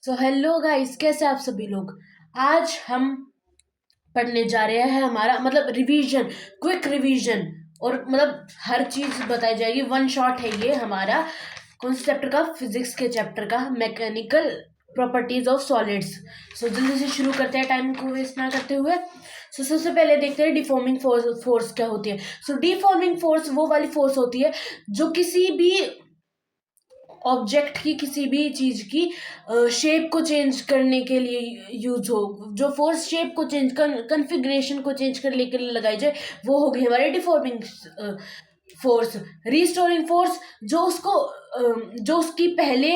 So hello guys, कैसे आप सभी लोग। आज हम पढ़ने जा रहे हैं हमारा मतलब रिवीजन, क्विक रिवीजन। और मतलब हर चीज बताई जाएगी, वन शॉट है ये हमारा। कौन से चैप्टर का? फिजिक्स के चैप्टर का, मैकेनिकल प्रॉपर्टीज ऑफ सॉलिड्स। सो जल्दी से शुरू करते हैं, टाइम को वेस्ट ना करते हुए। सो सबसे पहले देखते हैं डिफॉर्मिंग फोर्स क्या होती है। सो डिफॉर्मिंग फोर्स वो वाली फोर्स होती है जो किसी भी ऑब्जेक्ट की, किसी भी चीज की शेप को चेंज करने के लिए यूज हो। जो फोर्स शेप को चेंज, कन्फिग्रेशन को चेंज करने के लिए लगाई जाए, वो हो गई हमारी डिफॉर्मिंग फोर्स। रिस्टोरिंग फोर्स जो उसको जो उसकी पहले,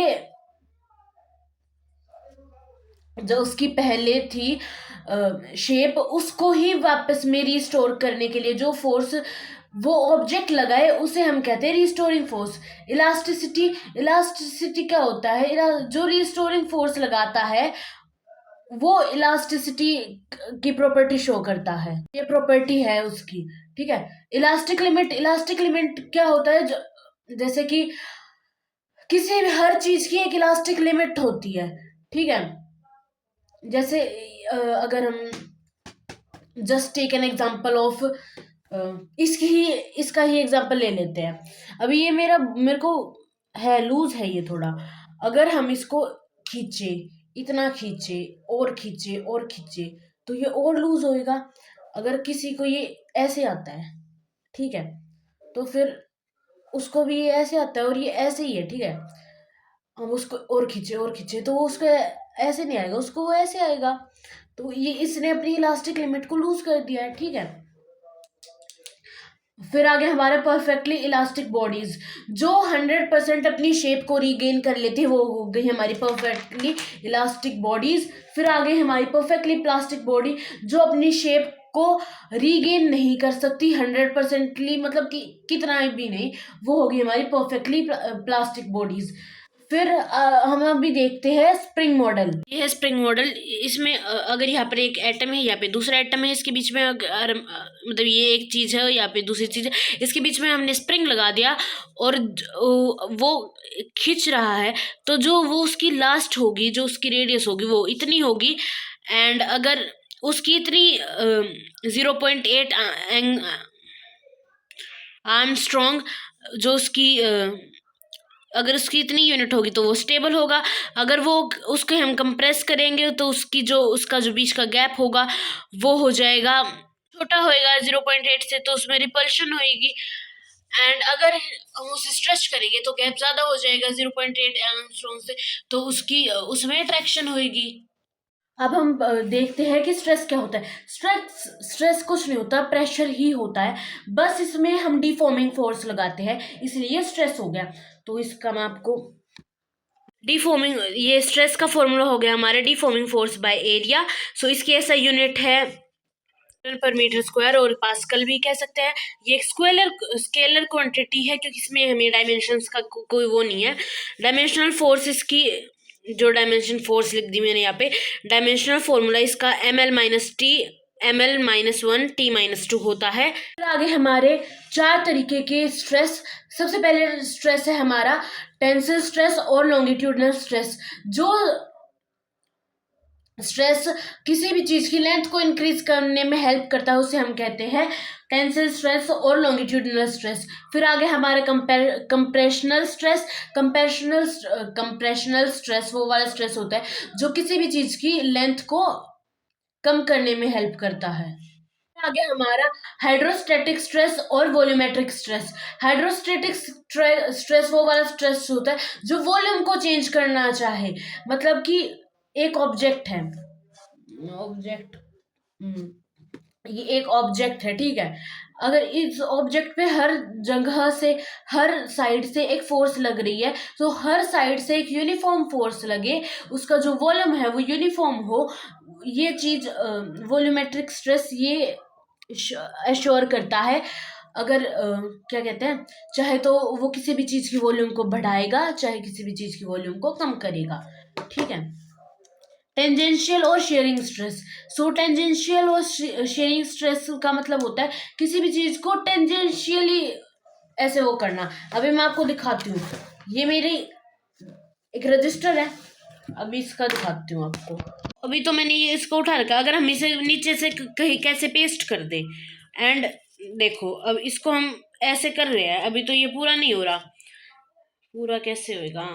जो उसकी पहले थी शेप, उसको ही वापस में रिस्टोर करने के लिए जो फोर्स वो ऑब्जेक्ट लगाए, उसे हम कहते हैं रिस्टोरिंग फोर्स। इलास्टिसिटी, इलास्टिसिटी क्या होता है? जो रिस्टोरिंग फोर्स लगाता है वो इलास्टिसिटी की प्रॉपर्टी शो करता है, ये प्रॉपर्टी है उसकी। ठीक है। इलास्टिक लिमिट, इलास्टिक लिमिट क्या होता है? जैसे कि किसी भी हर चीज की एक इलास्टिक लिमिट होती है। ठीक है। जैसे अगर हम just take an example of, इसकी ही इसका ही एग्जांपल ले लेते हैं। अभी ये मेरे को है लूज है ये थोड़ा। अगर हम इसको खींचे, इतना खींचे और खींचे और खींचे, तो ये और लूज होएगा। अगर किसी को ये ऐसे आता है, ठीक है, तो फिर उसको भी ये ऐसे आता है और ये ऐसे ही है। ठीक है। हम उसको और खींचे और खींचे तो वो उसको ऐसे नहीं आएगा, उसको वो ऐसे आएगा। तो ये इसने अपनी इलास्टिक लिमिट को लूज कर दिया है। ठीक है। फिर आगे हमारे परफेक्टली इलास्टिक बॉडीज जो 100% अपनी शेप को रीगेन कर लेती है, वो हो गई हमारी परफेक्टली इलास्टिक बॉडीज। फिर आगे हमारी परफेक्टली प्लास्टिक बॉडी जो अपनी शेप को रीगेन नहीं कर सकती 100%ली, मतलब कि कितना भी नहीं, वो होगी हमारी परफेक्टली प्लास्टिक बॉडीज। फिर हम अभी देखते हैं स्प्रिंग मॉडल। ये है स्प्रिंग मॉडल। इसमें अगर यहाँ पर एक एटम है, यहाँ पे दूसरा एटम है, इसके बीच में अगर मतलब ये एक चीज है, यहाँ पे दूसरी चीज है, इसके बीच में हमने स्प्रिंग लगा दिया और वो खींच रहा है, तो जो वो उसकी लास्ट होगी, जो उसकी रेडियस होगी वो इतनी होगी। एंड अगर उसकी इतनी 0.8 आर्मस्ट्रॉन्ग, जो उसकी अगर उसकी इतनी यूनिट होगी तो वो स्टेबल होगा। अगर वो उसको हम कंप्रेस करेंगे तो उसका जो बीच का गैप होगा वो हो जाएगा, छोटा होएगा 0.8 से, तो उसमें रिपल्शन होएगी। एंड अगर हम उसे स्ट्रेच करेंगे तो गैप ज्यादा हो जाएगा 0.8 एंगस्ट्रॉम से, तो उसमें अट्रैक्शन होएगी। अब हम देखते हैं कि स्ट्रेस क्या होता है। स्ट्रेस कुछ नहीं होता, प्रेशर ही होता है। बस इसमें हम डिफॉर्मिंग फोर्स लगाते हैं, इसलिए ये स्ट्रेस हो गया। तो इसका मैं आपको डिफॉर्मिंग, ये स्ट्रेस का फॉर्मूला हो गया हमारे डिफॉर्मिंग फोर्स बाय एरिया। सो इसकी ऐसा यूनिट है पर मीटर स्क्वायर, और पास्कल भी कह सकते हैं। ये एक स्केलर क्वांटिटी है क्योंकि इसमें हमें डायमेंशंस का कोई वो नहीं है। डायमेंशनल फोर्स इसकी, जो डायमेंशन फोर्स लिख दी मैंने यहाँ पे, डायमेंशनल फॉर्मूला इसका ml-1 t-2 होता है। फिर आगे हमारे 4 तरीके के स्ट्रेस। सबसे पहले स्ट्रेस है हमारा टेंसिल स्ट्रेस और लॉन्गिट्यूडनल स्ट्रेस। जो स्ट्रेस किसी भी चीज की लेंथ को इंक्रीज करने में हेल्प करता है, उसे हम कहते हैं टेंसिल स्ट्रेस और लॉन्गिट्यूडिनल स्ट्रेस। फिर आगे हमारे कंप्रेशनल स्ट्रेस। कंप्रेशनल स्ट्रेस वो वाला स्ट्रेस होता है जो किसी भी चीज की लेंथ को कम करने में हेल्प करता है। आगे हमारा हाइड्रोस्टैटिक स्ट्रेस और वॉल्यूमेट्रिक स्ट्रेस। हाइड्रोस्टैटिक स्ट्रेस वो वाला स्ट्रेस होता है जो वॉल्यूम को चेंज करना चाहे। मतलब कि एक ऑब्जेक्ट है, ऑब्जेक्ट, ये एक ऑब्जेक्ट है, ठीक है। अगर इस ऑब्जेक्ट पे हर जगह से, हर साइड से एक फोर्स लग रही है, तो हर साइड से एक यूनिफॉर्म फोर्स लगे, उसका जो वॉल्यूम है वो यूनिफॉर्म हो, ये चीज वॉल्यूमेट्रिक स्ट्रेस ये एश्योर करता है। अगर क्या कहते हैं, चाहे तो वो किसी भी चीज की वॉल्यूम को बढ़ाएगा, चाहे किसी भी चीज की वॉल्यूम को कम करेगा। ठीक है। टेंजेंशियल और शेयरिंग स्ट्रेस। सो टेंजेंशियल और शेयरिंग स्ट्रेस का मतलब होता है किसी भी चीज को टेंजेंशियली ऐसे वो करना। अभी मैं आपको दिखाती हूँ। ये मेरी एक रजिस्टर है, अभी इसका दिखाती हूँ आपको। अभी तो मैंने ये इसको उठा रखा, अगर हम इसे नीचे से कहीं कैसे पेस्ट कर दे, एंड देखो अब इसको हम ऐसे कर रहे हैं, अभी तो ये पूरा नहीं हो रहा, पूरा कैसे होएगा।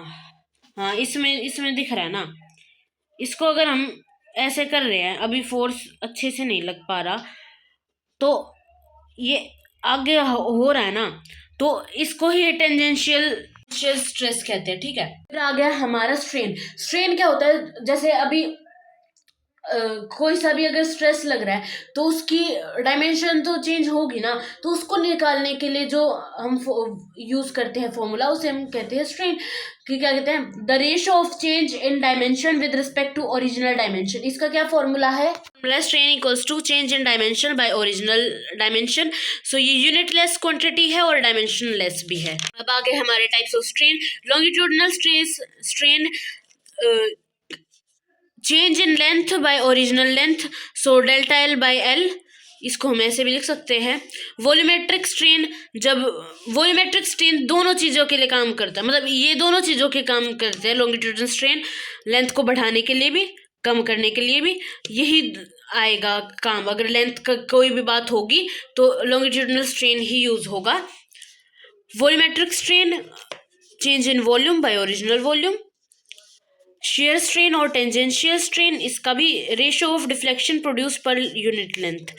हाँ, इसमें इसमें दिख रहा है ना, इसको अगर हम ऐसे कर रहे हैं, अभी फोर्स अच्छे से नहीं लग पा रहा, तो ये आगे हो रहा है ना, तो इसको ही टेंजेंशियल स्ट्रेस कहते हैं, ठीक है। फिर आ गया हमारा स्ट्रेन। स्ट्रेन क्या होता है, जैसे अभी कोई सा भी अगर स्ट्रेस लग रहा है तो उसकी डायमेंशन तो चेंज होगी ना, तो उसको निकालने के लिए जो हम यूज करते हैं फॉर्मूला, उसे हम कहते हैं स्ट्रेन। कि क्या कहते हैं, the ratio of change in dimension with respect to original dimension. इसका क्या फॉर्मूला है, strain equals to change in dimension by original dimension. So ये यूनिटलेस क्वांटिटी है और डायमेंशन लेस भी है। अब आगे हमारे types of strain. Longitudinal strain change in length bye original length, so delta L by L, इसको हम ऐसे भी लिख सकते हैं। वॉल्यूमेट्रिक स्ट्रेन, जब वॉल्यूमेट्रिक स्ट्रेन दोनों चीज़ों के लिए काम करता है, मतलब ये दोनों चीज़ों के काम करते हैं। लॉन्गिट्यूडनल स्ट्रेन लेंथ को बढ़ाने के लिए भी, कम करने के लिए भी यही आएगा काम। अगर लेंथ का कोई भी बात होगी तो लॉन्गिट्यूडनल स्ट्रेन ही यूज होगा। Volumetric strain change in volume by original volume. Shear strain और टेंजेंशियल स्ट्रेन, इसका भी ratio of deflection produce per unit length.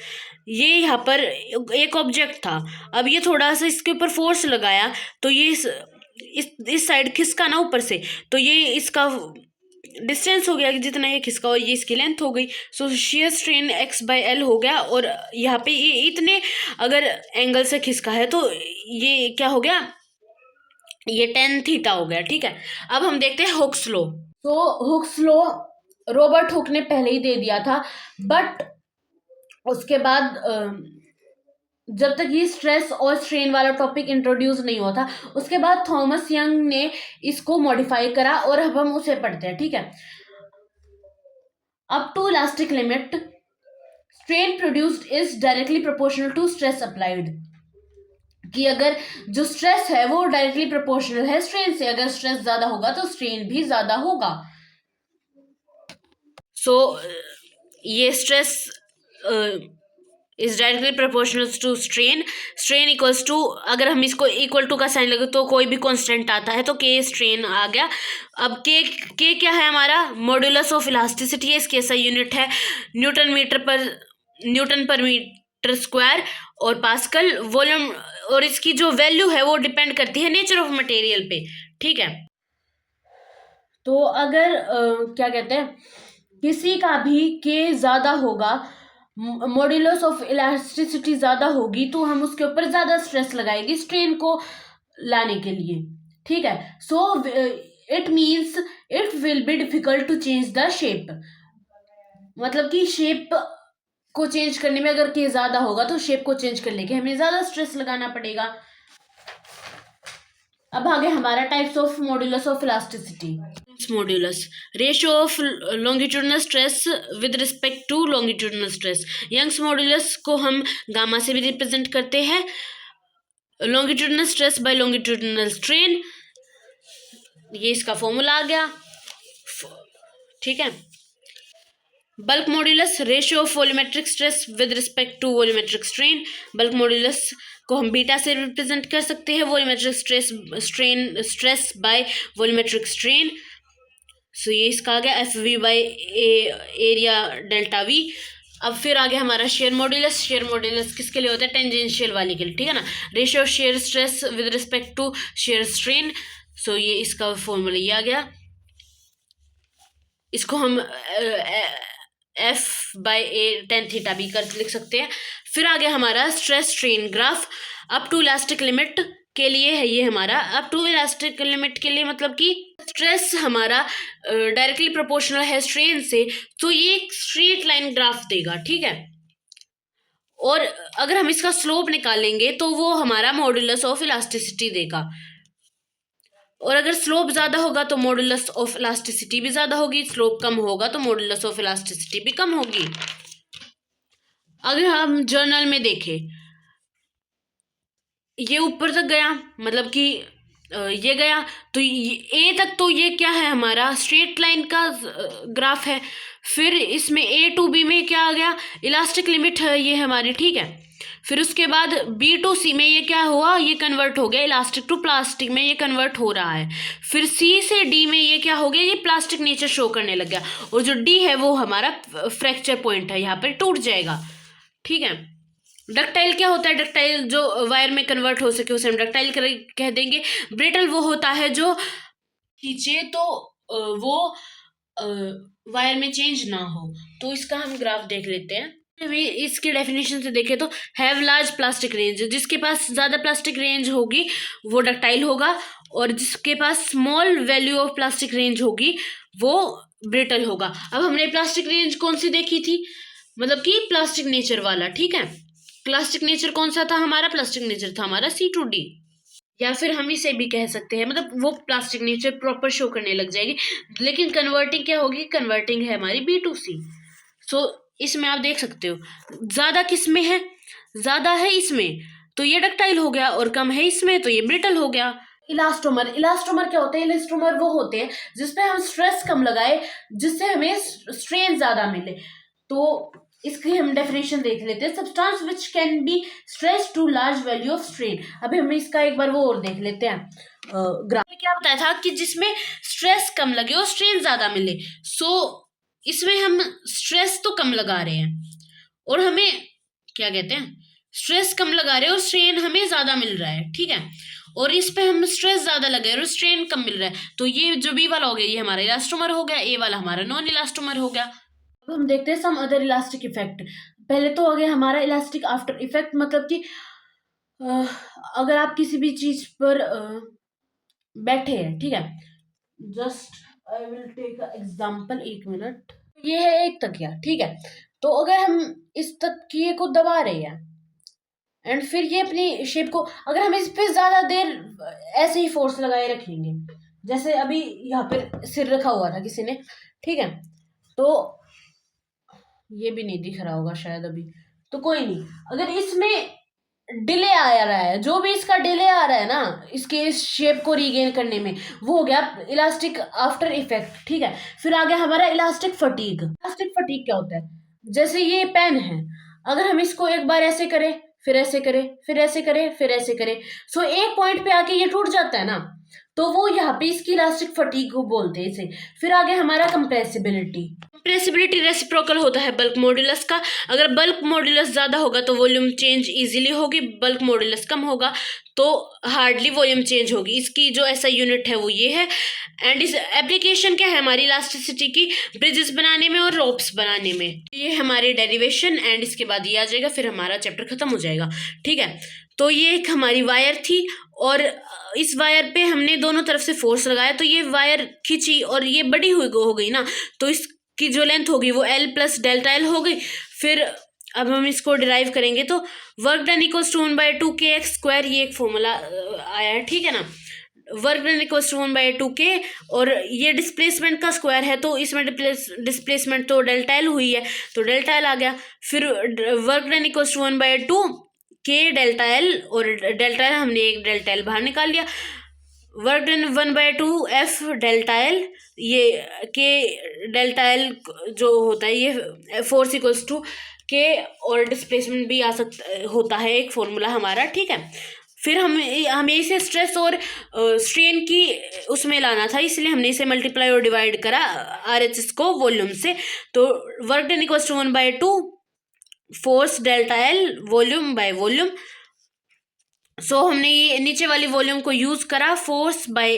ये यहाँ पर एक ऑब्जेक्ट था, अब ये थोड़ा सा इसके ऊपर फोर्स लगाया तो ये इस साइड खिसका ना ऊपर से, तो ये इसका डिस्टेंस हो गया कि जितना ये खिसका और ये इसकी लेंथ हो गई। सो shear strain x by L हो गया, और यहाँ पे ये इतने अगर एंगल से खिसका है तो ये क्या हो गया, ये टेन थीटा हो गया, ठीक है। अब हम देखते हैं हुक्स लॉ। तो हुक्स लॉ रॉबर्ट हुक ने पहले ही दे दिया था, बट उसके बाद जब तक ये स्ट्रेस और स्ट्रेन वाला टॉपिक इंट्रोड्यूस नहीं हुआ था, उसके बाद थॉमस यंग ने इसको मॉडिफाई करा और अब हम उसे पढ़ते हैं, ठीक है। Up to elastic limit strain produced is directly proportional to stress applied. कि अगर जो स्ट्रेस है वो डायरेक्टली प्रोपोर्शनल है स्ट्रेन से, अगर स्ट्रेस ज्यादा होगा तो स्ट्रेन भी ज्यादा होगा। सो ये stress is directly proportional to strain. Strain equals to, अगर हम इसको इक्वल टू का साइन लगे तो कोई भी कांस्टेंट आता है तो के स्ट्रेन आ गया। अब के क्या है हमारा, मॉड्यूलस ऑफ इलास्टिसिटी है, इसकी ऐसा यूनिट है न्यूटन पर मीटर स्क्वायर और पास्कल। वॉल्यूम और इसकी जो वैल्यू है वो डिपेंड करती है नेचर ऑफ मटेरियल पे, ठीक है। तो अगर क्या कहते हैं, किसी का भी के ज्यादा होगा, मॉड्यूलस ऑफ इलास्टिसिटी ज्यादा होगी, तो हम उसके ऊपर ज्यादा स्ट्रेस लगाएंगे स्ट्रेन को लाने के लिए, ठीक है। So it means it will be difficult to change the shape, मतलब कि शेप को चेंज करने में अगर के ज्यादा होगा तो शेप को चेंज करने के हमें ज्यादा स्ट्रेस लगाना पड़ेगा। अब आगे हमारा types of modulus of elasticity. Modulus, ratio of longitudinal stress with respect to longitudinal stress. Young's modulus को हम गामा से भी रिप्रेजेंट करते हैं। Longitudinal stress by longitudinal strain, ये इसका फॉर्मूला आ गया, ठीक है। Bulk modulus, ratio of volumetric stress with respect to volumetric strain. Bulk modulus को हम बीटा से रिप्रेजेंट कर सकते हैं, volumetric stress by volumetric strain. So ये इसका आ गया F V by area delta V. अब फिर आ गया हमारा शेयर मॉड्यूलस। शेयर मॉड्यूलस किसके लिए होता है, टेंजेंशियल वाले के लिए, ठीक है ना। Ratio of shear stress with respect to shear strain. So ये इसका फॉर्मूला ये आ गया, इसको हम F by A tan theta B कर लिख सकते हैं। फिर आ गया हमारा stress strain graph. Up to elastic limit के लिए है ये हमारा, अप टू इलास्टिक लिमिट के लिए मतलब कि स्ट्रेस हमारा डायरेक्टली प्रोपोर्शनल है स्ट्रेन से, तो ये एक स्ट्रेट लाइन ग्राफ देगा, ठीक है। और अगर हम इसका स्लोप निकालेंगे तो वो हमारा मॉड्यूलस ऑफ इलास्टिसिटी देगा, और अगर स्लोप ज्यादा होगा तो मॉड्यूलस ऑफ इलास्टिसिटी भी ज्यादा होगी, स्लोप कम होगा तो मॉड्यूलस ऑफ इलास्टिसिटी भी कम होगी। अगर हम जर्नल में देखें, ये ऊपर तक गया, मतलब कि ये गया, तो ए तक तो ये क्या है, हमारा स्ट्रेट लाइन का ग्राफ है। फिर इसमें ए टू बी में क्या आ गया, इलास्टिक लिमिट है ये हमारी, ठीक है। फिर उसके बाद बी टू सी में ये क्या हुआ, ये कन्वर्ट हो गया इलास्टिक टू प्लास्टिक में, ये कन्वर्ट हो रहा है। फिर सी से डी में ये क्या हो गया, ये प्लास्टिक नेचर शो करने लग गया। और जो डी है वो हमारा फ्रैक्चर पॉइंट है, यहाँ पर टूट जाएगा, ठीक है। डक्टाइल क्या होता है, डक्टाइल जो वायर में कन्वर्ट हो सके उसे हम डक्टाइल कह देंगे। ब्रिटल वो होता है जो खींचे तो वो वायर में चेंज ना हो। तो इसका हम ग्राफ देख लेते हैं। हमें इसके डेफिनेशन से देखें तो हैव लार्ज प्लास्टिक रेंज, जिसके पास ज़्यादा प्लास्टिक रेंज होगी वो डक्टाइल होगा, और जिसके पास small value of plastic range होगी वो ब्रिटल होगा। अब हमने प्लास्टिक रेंज कौन सी देखी थी, मतलब कि प्लास्टिक नेचर वाला, ठीक है। प्लास्टिक नेचर कौन सा था हमारा, प्लास्टिक नेचर था हमारा C2D, या फिर हम इसे भी कह सकते हैं, मतलब वो प्लास्टिक नेचर प्रॉपर शो करने लग जाएगी। लेकिन कन्वर्टिंग क्या होगी, कन्वर्टिंग है हमारी B2C। सो इसमें आप देख सकते हो ज्यादा किस में है, ज्यादा है इसमें तो ये डक्टाइल हो गया, और कम है इसमें तो ये ब्रिटल हो गया। इलास्टोमर, इलास्टोमर क्या होते हैं, इलास्टोमर वो होते हैं जिसपे हम स्ट्रेस कम लगाए, जिससे हमें स्ट्रेन ज्यादा मिले। तो इसकी हम डेफिनेशन देख लेते हैं। Substance which can be stretch to large value of strain. अभी हम इसका एक बार वो और देख लेते हैं। ग्राफ में क्या बताया था कि जिसमें स्ट्रेस कम लगे और स्ट्रेन ज्यादा मिले। सो इसमें हम स्ट्रेस तो कम लगा रहे हैं और हमें क्या कहते हैं, स्ट्रेस कम लगा रहे हैं और स्ट्रेन हमें ज्यादा मिल रहा है, ठीक है। और इस पे हम स्ट्रेस ज्यादा लगा और स्ट्रेन कम मिल रहा है, तो ये जो बी वाला हो गया ये हमारा इलास्टोमर हो गया, ए वाला हमारा नॉन इलास्टोमर हो गया। अब हम देखते हैं सम अदर इलास्टिक इफेक्ट। पहले तो हो गया हमारा इलास्टिक आफ्टर इफेक्ट, मतलब कि अगर आप किसी भी चीज पर बैठे हैं, ठीक है, just I will take example, एक मिनट। ये है एक तकिया, ठीक है। तो अगर हम इस तकिए को दबा रहे हैं एंड फिर ये अपनी शेप को, अगर हम इस पे ज्यादा देर ऐसे ही फोर्स लगाए रखेंगे, जैसे अभी यहाँ पे सिर रखा हुआ था किसी ने, ठीक है, तो ये भी नहीं दिख रहा होगा शायद अभी, तो कोई नहीं। अगर इसमें डिले आ रहा है, जो भी इसका डिले आ रहा है ना इसके इस शेप को रीगेन करने में, वो हो गया इलास्टिक आफ्टर इफेक्ट, ठीक है। फिर आ गया हमारा इलास्टिक फटीग। इलास्टिक फटीग क्या होता है, जैसे ये पेन है, अगर हम इसको एक बार ऐसे करें, फिर ऐसे करें, फिर ऐसे करें, फिर ऐसे करें, सो एक पॉइंट पे आके ये टूट जाता है ना, तो वो यहाँ पे इसकी इलास्टिक फटीग को बोलते हैं इसे। फिर आगे हमारा कंप्रेसिबिलिटी। कंप्रेसिबिलिटी रेसिप्रोकल होता है बल्क मॉड्यूलस का। अगर बल्क मॉड्यूलस ज्यादा होगा तो वॉल्यूम चेंज इजीली होगी, बल्क मॉड्यूलस कम होगा तो हार्डली वॉल्यूम चेंज होगी। इसकी जो ऐसा यूनिट है वो ये है। एंड इस एप्लीकेशन क्या है हमारी इलास्टिसिटी की, ब्रिजेस बनाने में और रोप्स बनाने में। ये हमारी डेरिवेशन, एंड इसके बाद ये आ जाएगा, फिर हमारा चैप्टर खत्म हो जाएगा, ठीक है। तो ये एक हमारी वायर थी और इस वायर पे हमने दोनों तरफ से फोर्स लगाया, तो ये वायर खींची और ये बड़ी हुई हो गई ना, तो इसकी जो लेंथ होगी वो L प्लस डेल्टा L हो गई। फिर अब हम इसको डिराइव करेंगे तो work done equals to 1/2kx², ये एक फॉर्मूला आया है, ठीक है ना। Work done equals to 1/2k, और ये डिस्प्लेसमेंट का स्क्वायर है तो इसमें डिस्प्लेसमेंट तो डेल्टा L हुई है तो डेल्टा L आ गया। फिर work done equals to 1/2k delta L, और डेल्टा L हमने एक डेल्टा L बाहर निकाल लिया। Work done 1/2f delta L, ये k डेल्टा L जो होता है ये फोर्स इक्वल्स टू k, और डिस्प्लेसमेंट भी आ सकता होता है एक फॉर्मूला हमारा, ठीक है। फिर हमें इसे स्ट्रेस और स्ट्रेन की उसमें लाना था, इसलिए हमने इसे मल्टीप्लाई और डिवाइड करा RHS को वॉल्यूम से। तो work done equals to 1/2 force delta L volume by volume. So हमने ये नीचे वाली वॉल्यूम को यूज करा, force by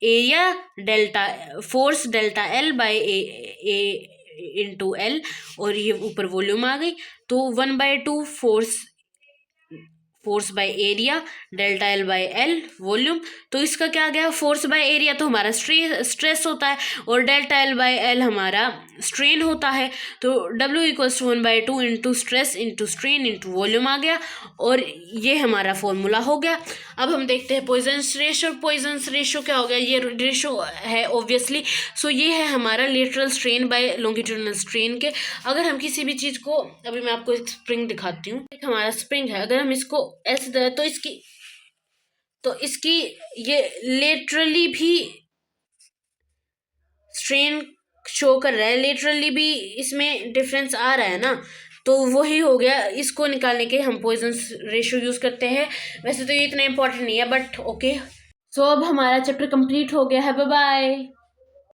area delta, force delta L by A into L, और ये ऊपर वॉल्यूम आ गई। तो 1/2 force by area delta L by L volume. तो इसका क्या आ गया, फोर्स बाय एरिया तो हमारा स्ट्रेस होता है और डेल्टा L बाय L हमारा स्ट्रेन होता है। तो W equals to 1/2 into stress into strain into volume आ गया, और ये हमारा फॉर्मूला हो गया। अब हम देखते हैं पॉइजन्स रेशो। पॉइजन्स रेशो क्या हो गया, ये रेशो है ऑब्वियसली। सो ये है हमारा lateral strain by longitudinal strain के। अगर हम किसी भी चीज़ को, अभी मैं आपको एक स्प्रिंग दिखाती हूँ, एक हमारा स्प्रिंग है, अगर हम इसको ऐसे तो इसकी तो इसकी ये लिटरली भी स्ट्रेन शो कर रहा है, लिटरली भी इसमें डिफरेंस आ रहा है ना, तो वही हो गया। इसको निकालने के हम पॉइजन रेशियो यूज करते हैं। वैसे तो ये इतना इंपॉर्टेंट नहीं है बट ओके। सो अब हमारा चैप्टर कंप्लीट हो गया है। Bye bye.